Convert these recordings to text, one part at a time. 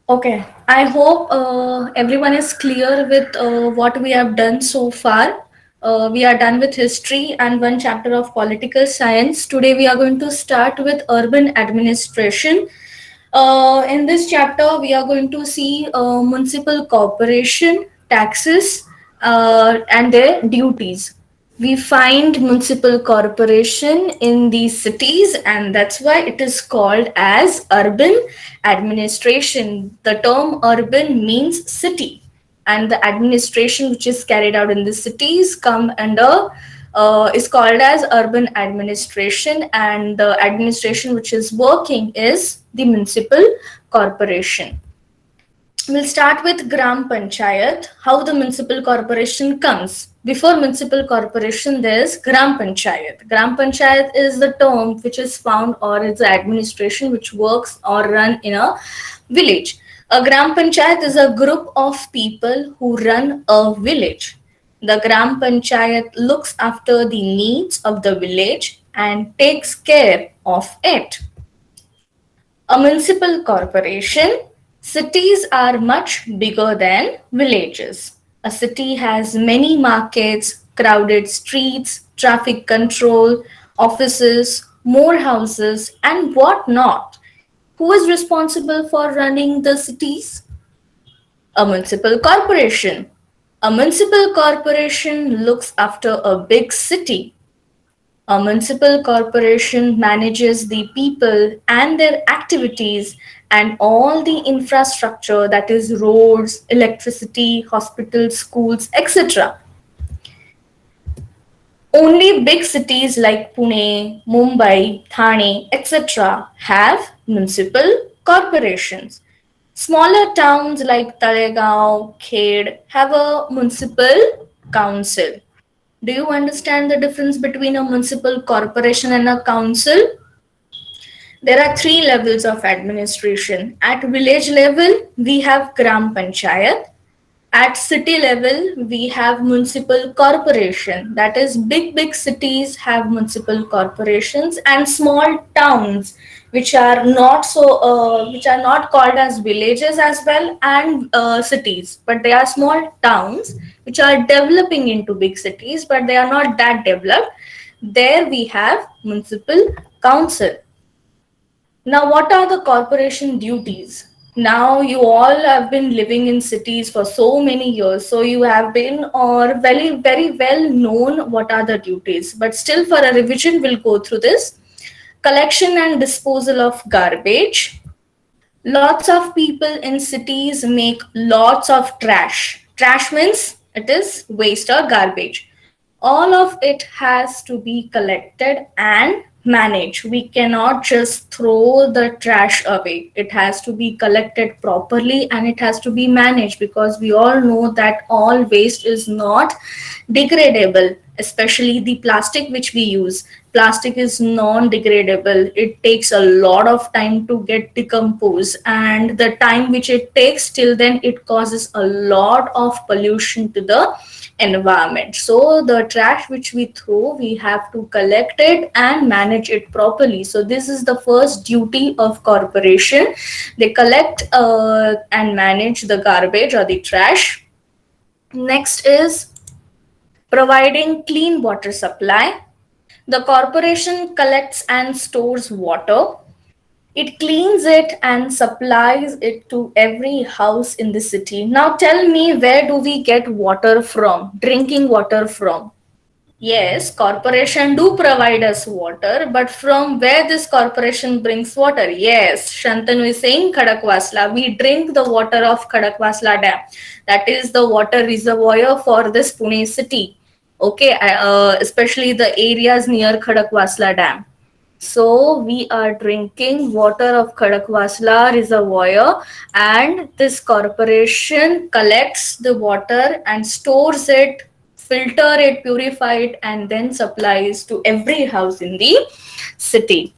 Okay, I hope everyone is clear with what we have done so far. We are done with history and one chapter of political science. Today we are going to start with urban administration. In this chapter, we are going to see municipal corporation, taxes, and their duties. We find municipal corporation in these cities, and that's why it is called as urban administration. The term urban means city, and the administration which is carried out in the cities come under is called as urban administration, and the administration which is working is the municipal corporation. We'll start with Gram Panchayat, how the municipal corporation comes. Before municipal corporation, there's Gram Panchayat. Gram Panchayat is the term which is found or is the administration which works or run in a village. A Gram Panchayat is a group of people who run a village. The Gram Panchayat looks after the needs of the village and takes care of it. A municipal corporation, cities are much bigger than villages. A city has many markets, crowded streets, traffic control, offices, more houses, and what not. Who is responsible for running the cities? A municipal corporation. A municipal corporation looks after a big city. A municipal corporation manages the people and their activities and all the infrastructure, that is roads, electricity, hospitals, schools, etc. Only big cities like Pune, Mumbai, Thane, etc. have municipal corporations. Smaller towns like Talegaon, Khed have a municipal council. Do you understand the difference between a municipal corporation and a council? There are three levels of administration. At village level, we have Gram Panchayat. At city level, we have municipal corporation. That is, big cities have municipal corporations, and small towns, which are not called as villages as well, and cities, but they are small towns which are developing into big cities, but they are not that developed. There we have municipal council. Now, what are the corporation duties? Now, you all have been living in cities for so many years, so you have been or very well known what are the duties. But still, for a revision, we'll go through this. Collection and disposal of garbage. Lots of people in cities make lots of trash. Trash means it is waste or garbage. All of it has to be collected and managed. We cannot just throw the trash away. It has to be collected properly and it has to be managed, because we all know that all waste is not degradable, especially the plastic which we use. Plastic is non-degradable. It takes a lot of time to get decomposed, and the time which it takes till then, it causes a lot of pollution to the environment. So the trash which we throw, we have to collect it and manage it properly. So this is the first duty of corporation. They collect and manage the garbage or the trash. Next is providing clean water supply. The corporation collects and stores water. It cleans it and supplies it to every house in the city. Now tell me, where do we get water from? Drinking water from? Yes, corporation do provide us water, but from where this corporation brings water? Yes, Shantanu is saying Khadakwasla. We drink the water of Khadakwasla Dam. That is the water reservoir for this Pune city. Okay, especially the areas near Khadakwasla Dam. So we are drinking water of Khadakwasla reservoir, and this corporation collects the water and stores it, filter it, purify it, and then supplies to every house in the city.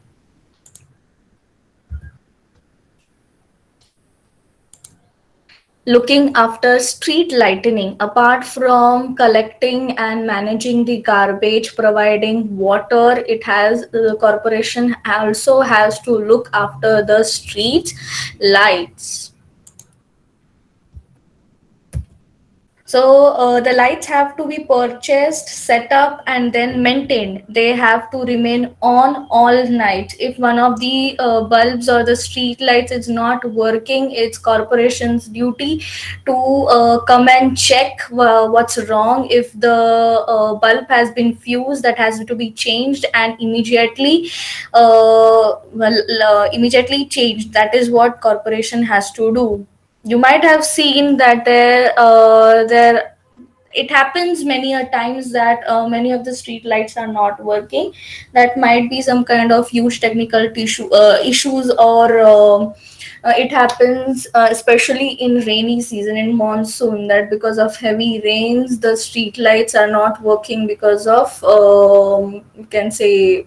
Looking after street lightening, apart from collecting and managing the garbage, providing water, it has, the corporation also has to look after the street lights. So the lights have to be purchased, set up, and then maintained. They have to remain on all night. If one of the bulbs or the street lights is not working, it's corporation's duty to come and check what's wrong. If the bulb has been fused, that has to be changed and immediately changed. That is what corporation has to do. You might have seen that there it happens many a times that many of the street lights are not working. That might be some kind of huge technical issues, or it happens especially in rainy season, in monsoon, that because of heavy rains the street lights are not working because of you can say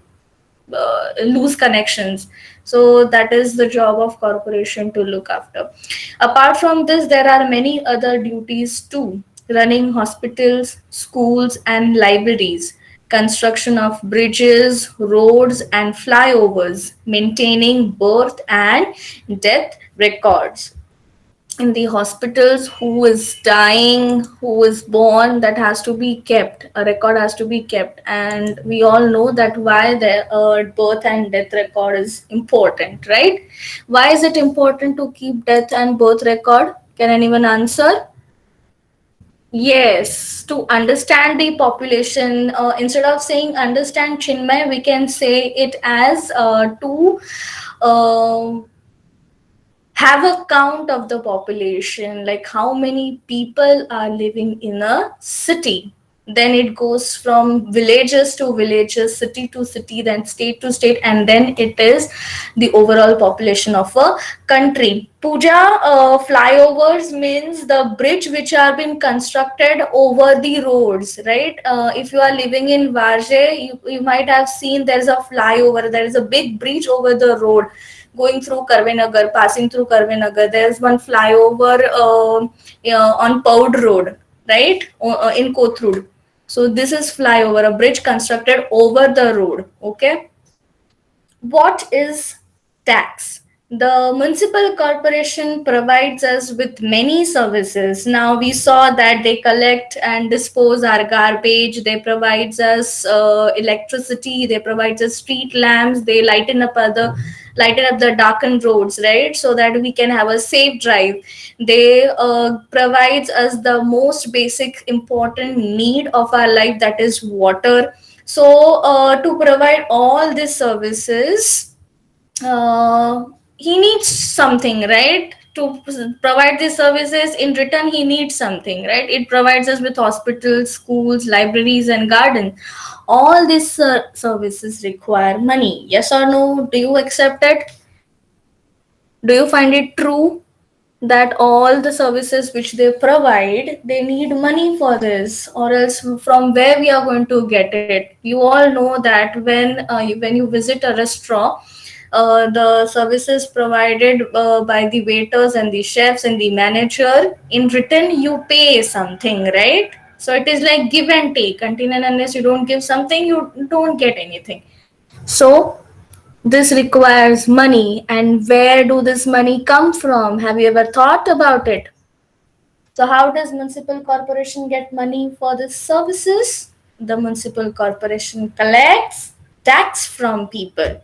loose connections. So that is the job of corporation to look after. Apart from this, there are many other duties too: running hospitals, schools, and libraries, construction of bridges, roads, and flyovers, maintaining birth and death records in the hospitals. Who is dying, who is born, that has to be kept, a record has to be kept. And we all know that why the birth and death record is important, right? Why is it important to keep death and birth record? Can anyone answer? Yes, to understand the population. Instead of saying understand, Chinmay, we can say it as to uh, have a count of the population, like how many people are living in a city. Then it goes from villages to villages, city to city, then state to state, and then it is the overall population of a country. Puja, flyovers means the bridge which are been constructed over the roads, right? If you are living in Varje, you might have seen there's a flyover, there is a big bridge over the road going through Karvenagar, passing through Karvenagar. There's one flyover on Poud Road, right, in Kothur. So this is flyover, a bridge constructed over the road. Okay. What is tax? The municipal corporation provides us with many services. Now we saw that they collect and dispose our garbage. They provide us electricity. They provide us street lamps. They lighten up the darkened roads, right? So that we can have a safe drive. They provides us the most basic important need of our life, that is water. So to provide all these services, uh, he needs something, right? To provide these services, in return he needs something, right? It provides us with hospitals, schools, libraries, and gardens. All these services require money. Yes or no? Do you accept it? Do you find it true that all the services which they provide, they need money for this, or else from where we are going to get it? You all know that when you visit a restaurant, the services provided by the waiters and the chefs and the manager, in return you pay something, right? So it is like give and take. Until and unless you don't give something, you don't get anything. So this requires money. And where do this money come from? Have you ever thought about it? So how does municipal corporation get money for these services? The municipal corporation collects tax from people.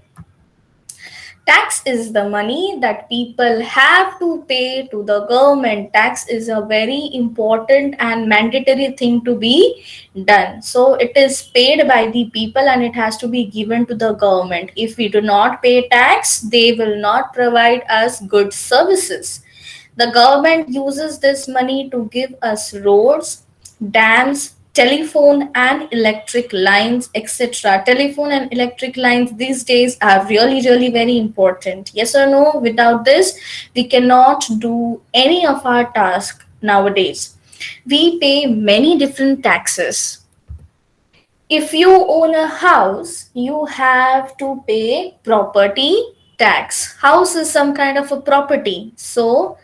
Tax is the money that people have to pay to the government. Tax is a very important and mandatory thing to be done. So it is paid by the people and it has to be given to the government. If we do not pay tax, they will not provide us good services. The government uses this money to give us roads, dams, telephone and electric lines, etc. Telephone and electric lines these days are really, really very important. Yes or no? Without this, we cannot do any of our tasks nowadays. We pay many different taxes. If you own a house, you have to pay property tax. House is some kind of a property. So,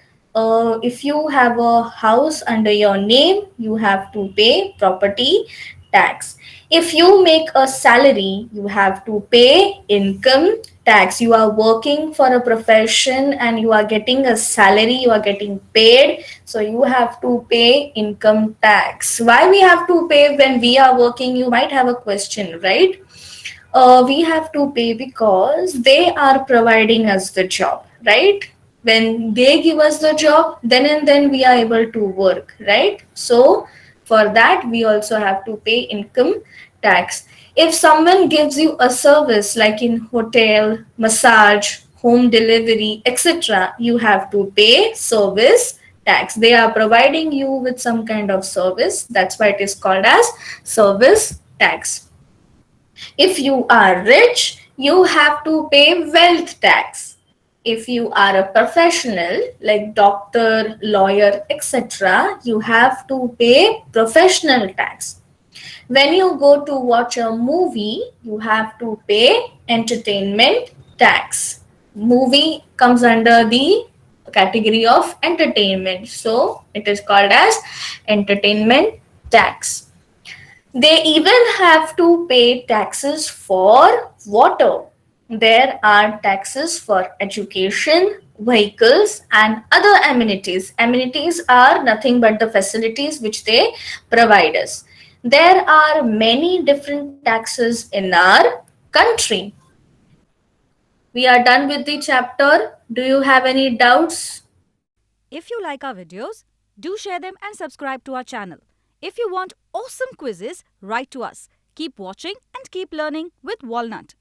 if you have a house under your name, you have to pay property tax. If you make a salary, you have to pay income tax. You are working for a profession and you are getting a salary, you are getting paid, so you have to pay income tax. Why we have to pay when we are working? You might have a question, right? We have to pay because they are providing us the job, right? When they give us the job, then and then we are able to work, right? So for that we also have to pay income tax. If someone gives you a service like in hotel, massage, home delivery, etc., you have to pay service tax. They are providing you with some kind of service, that's why it is called as service tax. If you are rich, you have to pay wealth tax. If you are a professional like doctor, lawyer, etc., you have to pay professional tax. When you go to watch a movie, you have to pay entertainment tax. Movie comes under the category of entertainment, so it is called as entertainment tax. They even have to pay taxes for water. There are taxes for education, vehicles, and other amenities. Amenities are nothing but the facilities which they provide us. There are many different taxes in our country. We are done with the chapter. Do you have any doubts? If you like our videos, do share them and subscribe to our channel. If you want awesome quizzes, write to us. Keep watching and keep learning with Walnut.